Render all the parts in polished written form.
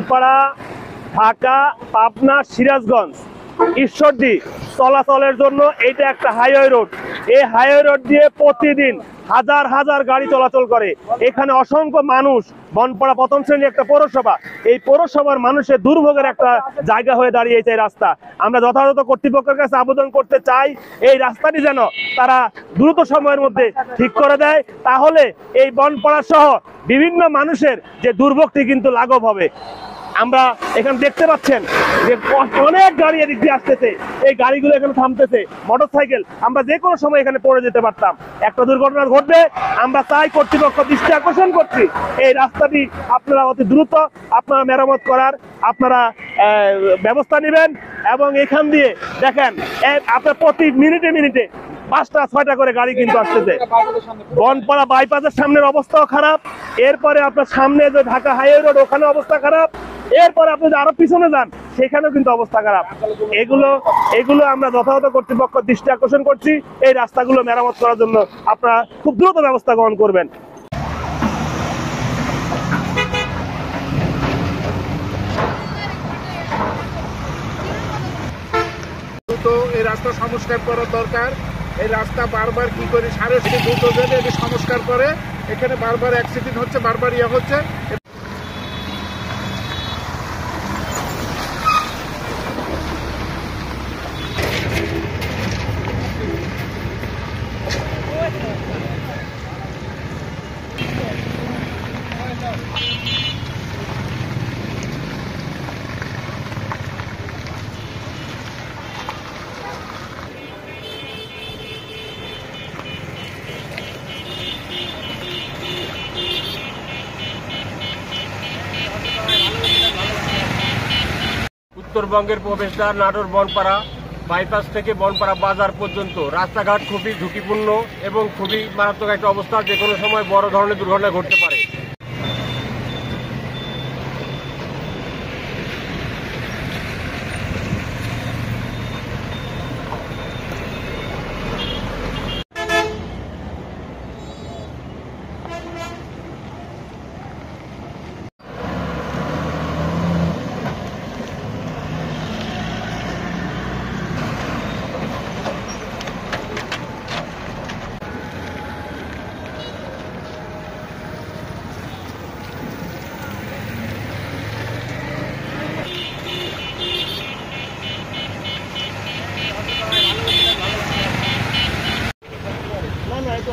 পাড়া, ঢাকা, পাবনা, সিরাজগঞ্জ, ঈশ্বরদী চলাচলের জন্য এটা একটা হাইওয়ে রোড। এই হাইওয়ে রোড দিয়ে প্রতিদিন হাজার হাজার গাড়ি চলাচল করে। এখানে অসংখ্য মানুষ, বনপাড়া প্রথম শ্রেণী একটা পৌরসভা, এই পৌরসভার মানুষের দুর্ভোগের একটা জায়গা হয়ে দাঁড়িয়েছে এই রাস্তা। আমরা যথাযথ কর্তৃপক্ষের কাছে আবেদন করতে চাই এই রাস্তাটি যেন তারা দ্রুত সময়ের মধ্যে ঠিক করে দেয়, তাহলে এই বনপাড়া সহ বিভিন্ন মানুষের যে দুর্ভোগটি কিন্তু লাঘব হবে। আমরা এখানে দেখতে পাচ্ছেন যে অনেক গাড়ি এদিক দিয়ে আসতেছে, এই গাড়িগুলো এখানে থামতেছে, মোটরসাইকেল, আমরা যে কোনো সময় এখানে পড়ে যেতে পারতাম, একটা দুর্ঘটনা ঘটবে। আমরা চাই কর্তৃপক্ষ দৃষ্টি আকর্ষণ করছি, এই রাস্তাটি আপনারা অতি দ্রুত আপনারা মেরামত করার আপনারা ব্যবস্থা নেবেন। এবং এখান দিয়ে দেখেন আপনার প্রতি মিনিটে মিনিটে 5টা 6টা করে গাড়ি কিন্তু আসতেছে। বনপাড়া বাইপাসের সামনের অবস্থাও খারাপ, এরপরে আপনার সামনে যে ঢাকা হাইওয়ে রোড ওখানে অবস্থা খারাপ, এরপরে আপনি আরো পিছনে যান সেখানেও কিন্তু অবস্থা খারাপ। এগুলো আমরা যথাযথ কর্তৃপক্ষ দৃষ্টি আকর্ষণ করছি, এই রাস্তাগুলো মেরামত করার জন্য আপনারা খুব দ্রুত ব্যবস্থা গ্রহণ করবেন। এই রাস্তা সংস্কার করা দরকার। এই রাস্তা বারবার কি করে সাড়ে দ্রুত যদি সংস্কার করে, এখানে বারবার অ্যাক্সিডেন্ট হচ্ছে, বারবার ইয়ে হচ্ছে। উত্তরবঙ্গের প্রবেশদ্বার নাটোর বনপাড়া বাইপাস থেকে বনপাড়া বাজার পর্যন্ত রাস্তাঘাট খুবই ঝুঁকিপূর্ণ এবং খুবই মারাত্মক একটা অবস্থা, যে কোনো সময় বড় ধরনের দুর্ঘটনা ঘটতে পারে।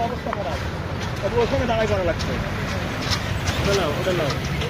অবস্থা খারাপ, ওখানে দাঁড়াই করা লাগছে। ওটা নাও।